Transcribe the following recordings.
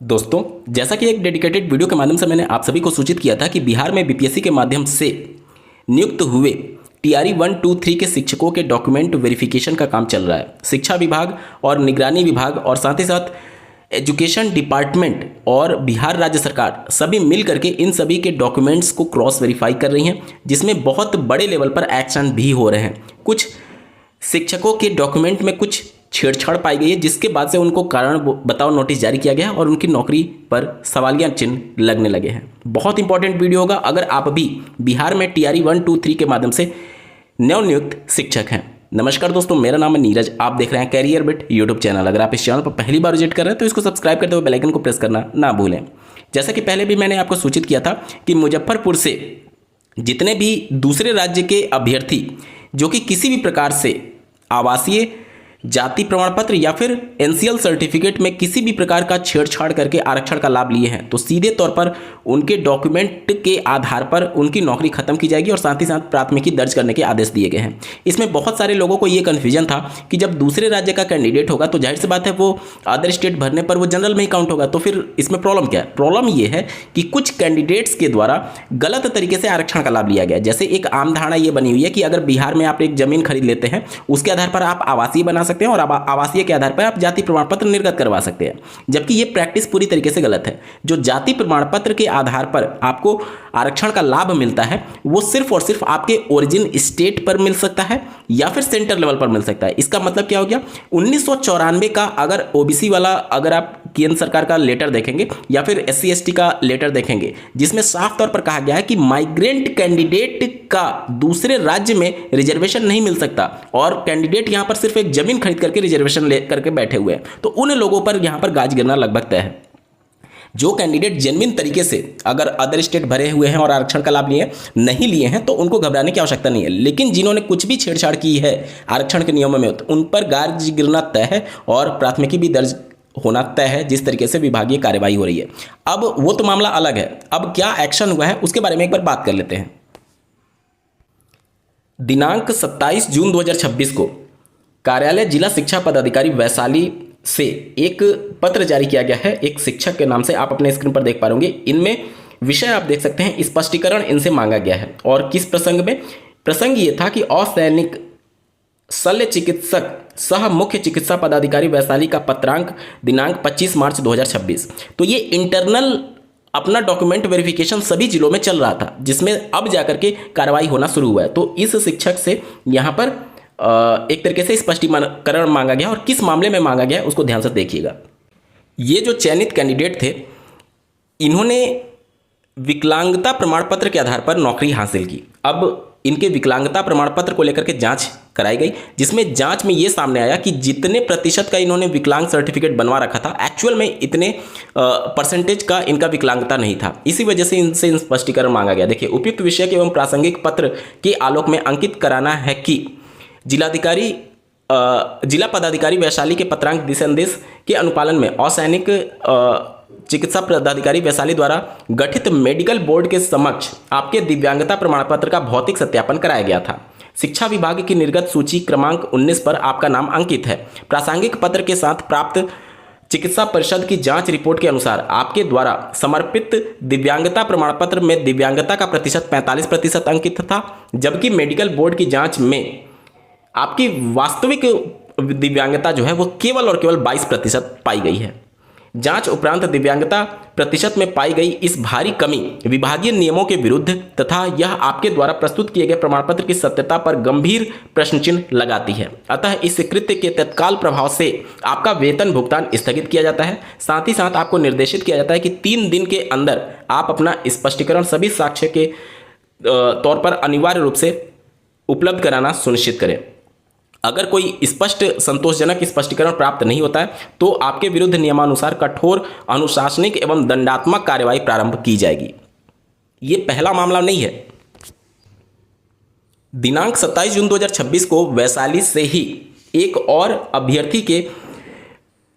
दोस्तों, जैसा कि एक डेडिकेटेड वीडियो के माध्यम से मैंने आप सभी को सूचित किया था कि बिहार में बीपीएससी के माध्यम से नियुक्त हुए टीआरई 1, 2, 3 के शिक्षकों के डॉक्यूमेंट वेरिफिकेशन का काम चल रहा है। शिक्षा विभाग और निगरानी विभाग और साथ ही साथ एजुकेशन डिपार्टमेंट और बिहार राज्य सरकार सभी मिल करके इन सभी के डॉक्यूमेंट्स को क्रॉस वेरीफाई कर रही हैं, जिसमें बहुत बड़े लेवल पर एक्शन भी हो रहे हैं। कुछ शिक्षकों के डॉक्यूमेंट में कुछ छेड़छाड़ पाई गई है, जिसके बाद से उनको कारण बताओ नोटिस जारी किया गया है और उनकी नौकरी पर सवालिया चिन्ह लगने लगे हैं। बहुत इंपॉर्टेंट वीडियो होगा अगर आप भी बिहार में टीआरई 1, 2, 3 के माध्यम से नवनियुक्त शिक्षक हैं। नमस्कार दोस्तों, मेरा नाम है नीरज। आप देख रहे हैं कैरियर बिट यूट्यूब चैनल। अगर आप इस चैनल पर पहली बार विजिट कर रहे हैं तो इसको सब्सक्राइब करते हुए बेल आइकन को प्रेस करना ना भूलें। जैसा कि पहले भी मैंने आपको सूचित किया था कि मुजफ्फरपुर से जितने भी दूसरे राज्य के अभ्यर्थी जो कि किसी भी प्रकार से आवासीय जाति प्रमाण पत्र या फिर एनसीएल सर्टिफिकेट में किसी भी प्रकार का छेड़छाड़ करके आरक्षण का लाभ लिए हैं, तो सीधे तौर पर उनके डॉक्यूमेंट के आधार पर उनकी नौकरी खत्म की जाएगी और साथ ही साथ प्राथमिकी दर्ज करने के आदेश दिए गए हैं। इसमें बहुत सारे लोगों को ये कन्फ्यूजन था कि जब दूसरे राज्य का कैंडिडेट होगा तो जाहिर सी बात है वो अदर स्टेट भरने पर वो जनरल में ही काउंट होगा, तो फिर इसमें प्रॉब्लम क्या है? प्रॉब्लम ये है कि कुछ कैंडिडेट्स के द्वारा गलत तरीके से आरक्षण का लाभ लिया गया। जैसे एक आम धारणा ये बनी हुई है कि अगर बिहार में आप एक जमीन खरीद लेते हैं, उसके आधार पर आप आवासीय बना सकते हैं और आवासीय के आधार पर आप जाति प्रमाण पत्र निर्गत करवा सकते हैं, जबकि यह प्रैक्टिस पूरी तरीके से गलत है। जो जाति प्रमाण पत्र के आधार पर आपको आरक्षण का लाभ मिलता है वो सिर्फ और सिर्फ आपके ओरिजिन स्टेट पर मिल सकता है या फिर सेंटर लेवल पर मिल सकता है। इसका मतलब क्या हो गया? 1994 का अगर ओबीसी वाला अगर आप केंद्र सरकार का लेटर देखेंगे या फिर एससी एसटी का लेटर देखेंगे, जिसमें साफ तौर पर कहा गया है कि माइग्रेंट कैंडिडेट का दूसरे राज्य में रिजर्वेशन नहीं मिल सकता और कैंडिडेट यहां पर सिर्फ एक जमीन खरीद करके रिजर्वेशन ले करके बैठे हुए हैं, तो उन लोगों पर यहां पर गाज गिरना लगभग तय है। जो कैंडिडेट जेन्युइन तरीके से अगर अदर स्टेट भरे हुए हैं और आरक्षण का लाभ लिए नहीं लिए हैं तो उनको घबराने की आवश्यकता नहीं है, लेकिन जिन्होंने कुछ भी छेड़छाड़ की है आरक्षण के नियमों में तो उन पर गाज गिरना तय है और प्राथमिकी भी दर्ज होना तय है, जिस तरीके से विभागीय कार्यवाही हो रही है। अब वो तो मामला अलग है, अब क्या एक्शन हुआ है उसके बारे में एक बार बात कर लेते हैं। दिनांक 27 जून 2026 को कार्यालय जिला शिक्षा पदाधिकारी वैशाली से एक पत्र जारी किया गया है एक शिक्षक के नाम से। आप अपने स्क्रीन पर देख पा रहे होंगे, इनमें विषय आप देख सकते हैं, स्पष्टीकरण इनसे मांगा गया है। और किस प्रसंग में? प्रसंग ये था कि असैनिक शल्य चिकित्सक सह मुख्य चिकित्सा पदाधिकारी वैशाली का पत्रांक दिनांक 25 मार्च 2026। तो ये इंटरनल अपना डॉक्यूमेंट वेरिफिकेशन सभी जिलों में चल रहा था, जिसमें अब जाकर के कार्रवाई होना शुरू हुआ है। तो इस शिक्षक से यहाँ पर एक तरीके से स्पष्टीकरण मांगा गया और किस मामले में मांगा गया उसको ध्यान से देखिएगा। ये जो चयनित कैंडिडेट थे, इन्होंने विकलांगता प्रमाण पत्र के आधार पर नौकरी हासिल की। अब इनके विकलांगता प्रमाण पत्र को लेकर के जांच कराई गई, जिसमें जांच में ये सामने आया कि जितने प्रतिशत का इन्होंने विकलांग सर्टिफिकेट बनवा रखा था, एक्चुअल में इतने परसेंटेज का इनका विकलांगता नहीं था। इसी वजह से इनसे स्पष्टीकरण मांगा गया। देखिए, उपयुक्त विषय एवं प्रासंगिक पत्र के आलोक में अंकित कराना है कि जिला पदाधिकारी वैशाली के पत्रांक दिशानिर्देश के अनुपालन में असैनिक चिकित्सा पदाधिकारी वैशाली द्वारा गठित मेडिकल बोर्ड के समक्ष आपके दिव्यांगता प्रमाण पत्र का भौतिक सत्यापन कराया गया था। शिक्षा विभाग की निर्गत सूची क्रमांक 19 पर आपका नाम अंकित है। प्रासंगिक पत्र के साथ प्राप्त चिकित्सा परिषद की जांच रिपोर्ट के अनुसार आपके द्वारा समर्पित दिव्यांगता प्रमाण पत्र में दिव्यांगता का प्रतिशत 45% अंकित था, जबकि मेडिकल बोर्ड की जांच में आपकी वास्तविक दिव्यांगता जो है वो केवल और केवल 22% पाई गई है। जांच उपरांत दिव्यांगता प्रतिशत में पाई गई इस भारी कमी विभागीय नियमों के विरुद्ध तथा यह आपके द्वारा प्रस्तुत किए गए प्रमाण पत्र की सत्यता पर गंभीर प्रश्न चिन्ह लगाती है। अतः इस कृत्य के तत्काल प्रभाव से आपका वेतन भुगतान स्थगित किया जाता है। साथ ही साथ आपको निर्देशित किया जाता है कि 3 दिन के अंदर आप अपना स्पष्टीकरण सभी साक्ष्य के तौर पर अनिवार्य रूप से उपलब्ध कराना सुनिश्चित करें। अगर कोई स्पष्ट संतोषजनक स्पष्टीकरण प्राप्त नहीं होता है तो आपके विरुद्ध नियमानुसार कठोर अनुशासनिक एवं दंडात्मक कार्यवाही प्रारंभ की जाएगी। ये पहला मामला नहीं है। दिनांक 27 जून 2026 को वैशाली से ही एक और अभ्यर्थी के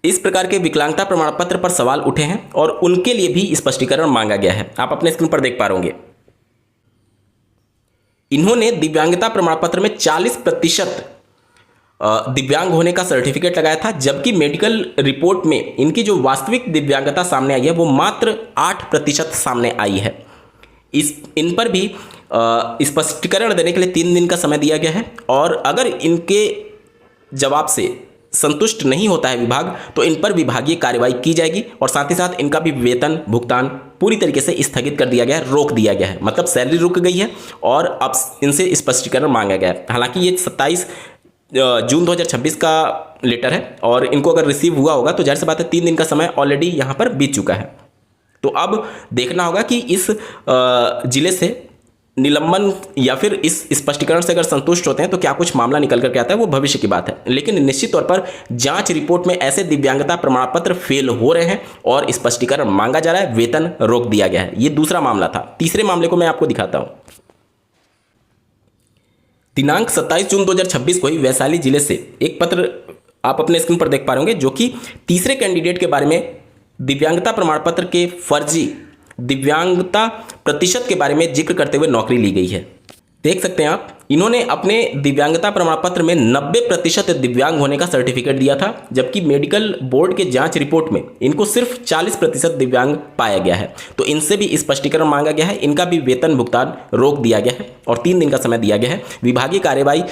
इस प्रकार के विकलांगता प्रमाण पत्र पर सवाल उठे हैं और उनके लिए भी स्पष्टीकरण मांगा गया है। आप अपने स्क्रीन पर देख पा रहे होंगे, इन्होंने दिव्यांगता प्रमाण पत्र में 40% दिव्यांग होने का सर्टिफिकेट लगाया था, जबकि मेडिकल रिपोर्ट में इनकी जो वास्तविक दिव्यांगता सामने आई है वो मात्र 8% सामने आई है। इन पर भी स्पष्टीकरण देने के लिए 3 दिन का समय दिया गया है, और अगर इनके जवाब से संतुष्ट नहीं होता है विभाग तो इन पर विभागीय कार्रवाई की जाएगी, और साथ ही साथ इनका भी वेतन भुगतान पूरी तरीके से स्थगित कर दिया गया है, रोक दिया गया है। मतलब सैलरी रुक गई है और अब इनसे स्पष्टीकरण मांगा गया है। हालांकि ये 27 जून 2026 का लेटर है, और इनको अगर रिसीव हुआ होगा तो जाहिर सी बात है 3 दिन का समय ऑलरेडी यहाँ पर बीत चुका है। तो अब देखना होगा कि इस जिले से निलंबन या फिर इस स्पष्टीकरण से अगर संतुष्ट होते हैं तो क्या कुछ मामला निकल करके आता है, वो भविष्य की बात है। लेकिन निश्चित तौर पर जांच रिपोर्ट में ऐसे दिव्यांगता प्रमाण पत्र फेल हो रहे हैं और स्पष्टीकरण मांगा जा रहा है, वेतन रोक दिया गया है। ये दूसरा मामला था। तीसरे मामले को मैं आपको दिखाता हूं। दिनांक 27 जून 2026 को ही वैशाली जिले से एक पत्र आप अपने स्क्रीन पर देख पा रहे होंगे, जो कि तीसरे कैंडिडेट के बारे में दिव्यांगता प्रमाण पत्र के फर्जी दिव्यांगता प्रतिशत के बारे में जिक्र करते हुए नौकरी ली गई है। देख सकते हैं आप, इन्होंने अपने दिव्यांगता प्रमाण पत्र में 90% दिव्यांग होने का सर्टिफिकेट दिया था, जबकि मेडिकल बोर्ड के जांच रिपोर्ट में इनको सिर्फ 40% दिव्यांग पाया गया है। तो इनसे भी स्पष्टीकरण मांगा गया है, इनका भी वेतन भुगतान रोक दिया गया है और 3 दिन का समय दिया गया है। विभागीय कार्यवाही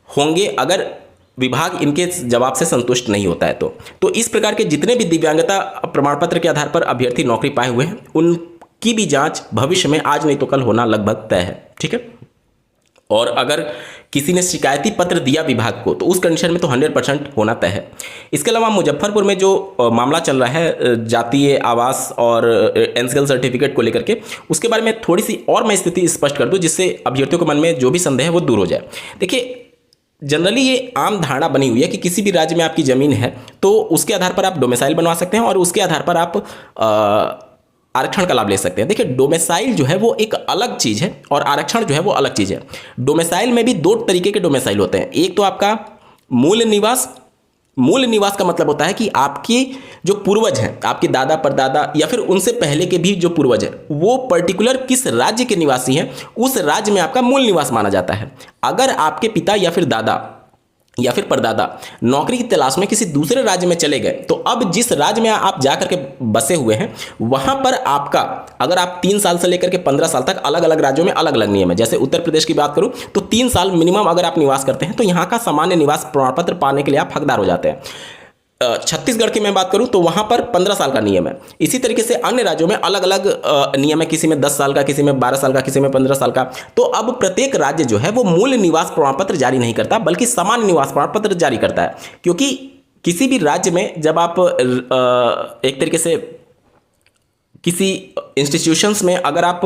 होंगे अगर विभाग इनके जवाब से संतुष्ट नहीं होता है तो इस प्रकार के जितने भी दिव्यांगता प्रमाण पत्र के आधार पर अभ्यर्थी नौकरी पाए हुए हैं उनकी भी जांच भविष्य में आज नहीं तो कल होना लगभग तय है। ठीक है, और अगर किसी ने शिकायती पत्र दिया विभाग को तो उस कंडीशन में तो 100% होना तय है। इसके अलावा मुजफ्फरपुर में जो मामला चल रहा है जातीय आवास और एनसीएल सर्टिफिकेट को लेकर के, उसके बारे में थोड़ी सी और मैं स्थिति स्पष्ट कर दूं जिससे अभ्यर्थियों के मन में जो भी संदेह है वो दूर हो जाए। देखिए, जनरली ये आम धारणा बनी हुई है कि किसी भी राज्य में आपकी ज़मीन है तो उसके आधार पर आप डोमिसाइल बनवा सकते हैं और उसके आधार पर आप आरक्षण का लाभ ले सकते हैं। देखिए, डोमिसाइल जो है वो एक अलग चीज़ है और आरक्षण जो है वो अलग चीज़ है। डोमिसाइल में भी 2 तरीके के डोमिसाइल होते हैं। एक तो आपका मूल निवास। मूल निवास का मतलब होता है कि आपके जो पूर्वज हैं, आपके दादा परदादा या फिर उनसे पहले के भी जो पूर्वज हैं, वो पर्टिकुलर किस राज्य के निवासी हैं उस राज्य में आपका मूल निवास माना जाता है। अगर आपके पिता या फिर दादा या फिर परदादा नौकरी की तलाश में किसी दूसरे राज्य में चले गए तो अब जिस राज्य में आप जाकर के बसे हुए हैं वहां पर आपका, अगर आप 3 साल से लेकर के 15 साल तक अलग अलग राज्यों में अलग अलग नियम है। जैसे उत्तर प्रदेश की बात करूं तो 3 साल मिनिमम अगर आप निवास करते हैं तो यहां का सामान्य निवास प्रमाण पत्र पाने के लिए आप हकदार हो जाते हैं। छत्तीसगढ़ की मैं बात करूं तो वहां पर 15 साल का नियम है। इसी तरीके से अन्य राज्यों में अलग अलग नियम है, किसी में 10 साल का, किसी में 12 साल का, किसी में 15 साल का। तो अब प्रत्येक राज्य जो है वो मूल निवास प्रमाण पत्र जारी नहीं करता बल्कि सामान्य निवास प्रमाण पत्र जारी करता है। क्योंकि किसी भी राज्य में जब आप एक तरीके से किसी इंस्टीट्यूशंस में अगर आप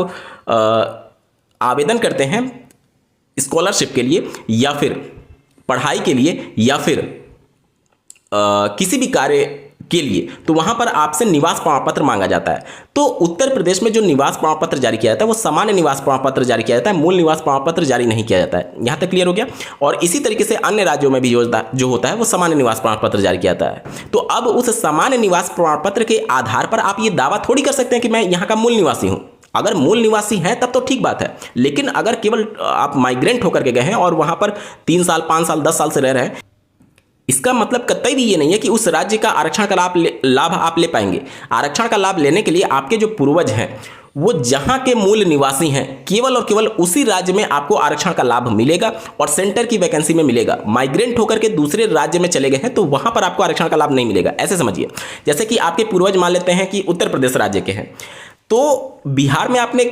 आवेदन करते हैं स्कॉलरशिप के लिए या फिर पढ़ाई के लिए या फिर किसी भी कार्य के लिए, तो वहां पर आपसे निवास प्रमाण पत्र मांगा जाता है। तो उत्तर प्रदेश में जो निवास प्रमाण पत्र जारी किया जाता है वो सामान्य निवास प्रमाण पत्र जारी किया जाता है, मूल निवास प्रमाण पत्र जारी नहीं किया जाता है। यहां तक क्लियर हो गया। और इसी तरीके से अन्य राज्यों में भी जो होता है वो सामान्य निवास प्रमाण पत्र जारी किया जाता है। तो अब उस सामान्य निवास प्रमाण पत्र के आधार पर आप ये दावा थोड़ी कर सकते हैं कि मैं यहाँ का मूल निवासी हूँ। अगर मूल निवासी हैं तब तो ठीक बात है, लेकिन अगर केवल आप माइग्रेंट होकर के गए हैं और वहां पर 3 साल 5 साल 10 साल से रह रहे हैं, इसका मतलब कतई भी ये नहीं है कि उस राज्य का आरक्षण का लाभ आप ले पाएंगे। आरक्षण का लाभ लेने के लिए आपके जो पूर्वज हैं वो जहां के मूल निवासी हैं केवल और केवल उसी राज्य में आपको आरक्षण का लाभ मिलेगा और सेंटर की वैकेंसी में मिलेगा। माइग्रेंट होकर के दूसरे राज्य में चले गए हैं तो वहां पर आपको आरक्षण का लाभ नहीं मिलेगा। ऐसे समझिए, जैसे कि आपके पूर्वज मान लेते हैं कि उत्तर प्रदेश राज्य के हैं, तो बिहार में आपने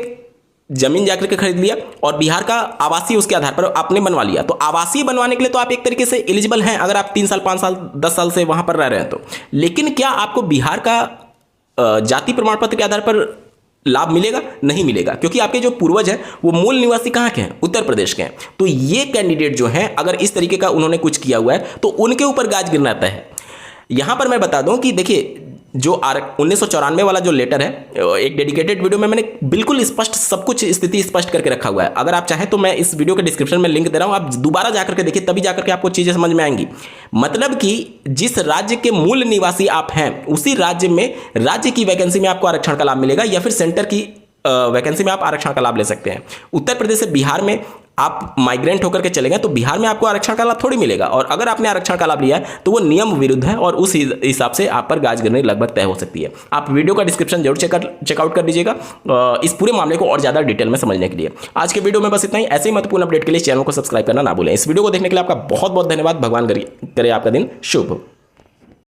जमीन जाकर के खरीद लिया और बिहार का आवासीय उसके आधार पर आपने बनवा लिया। तो आवासीय बनवाने के लिए तो आप एक तरीके से एलिजिबल हैं अगर आप 3 साल 5 साल 10 साल से वहां पर रह रहे हैं तो। लेकिन क्या आपको बिहार का जाति प्रमाण पत्र के आधार पर लाभ मिलेगा? नहीं मिलेगा, क्योंकि आपके जो पूर्वज हैं वो मूल निवासी कहाँ के हैं? उत्तर प्रदेश के हैं। तो ये कैंडिडेट जो हैं अगर इस तरीके का उन्होंने कुछ किया हुआ है तो उनके ऊपर गाज गिरना तय है। यहां पर मैं बता दूं कि देखिए, जो 1994 वाला जो लेटर है, एक डेडिकेटेड वीडियो में मैंने बिल्कुल स्पष्ट सब कुछ स्थिति स्पष्ट करके रखा हुआ है। अगर आप चाहें तो मैं इस वीडियो के डिस्क्रिप्शन में लिंक दे रहा हूं, आप दोबारा जाकर के देखिए, तभी जाकर के आपको चीजें समझ में आएंगी। मतलब कि जिस राज्य के मूल निवासी आप हैं उसी राज्य में राज्य की वैकेंसी में आपको आरक्षण का लाभ मिलेगा या फिर सेंटर की वैकेंसी में आप आरक्षण का लाभ ले सकते हैं। उत्तर प्रदेश से बिहार में आप माइग्रेंट होकर के चले गए तो बिहार में आपको आरक्षण का लाभ थोड़ी मिलेगा, और अगर आपने आरक्षण का लाभ लिया है तो वो नियम विरुद्ध है और उस हिसाब से आप पर गाज गिरनी लगभग तय हो सकती है। आप वीडियो का डिस्क्रिप्शन जरूर चेकआउट कर लीजिएगा इस पूरे मामले को और ज्यादा डिटेल में समझने के लिए। आज के वीडियो में बस इतना ही। ऐसे ही महत्वपूर्ण अपडेट के लिए चैनल को सब्सक्राइब करना ना भूलें। इस वीडियो को देखने के लिए आपका बहुत बहुत धन्यवाद। भगवान करे आपका दिन शुभ हो।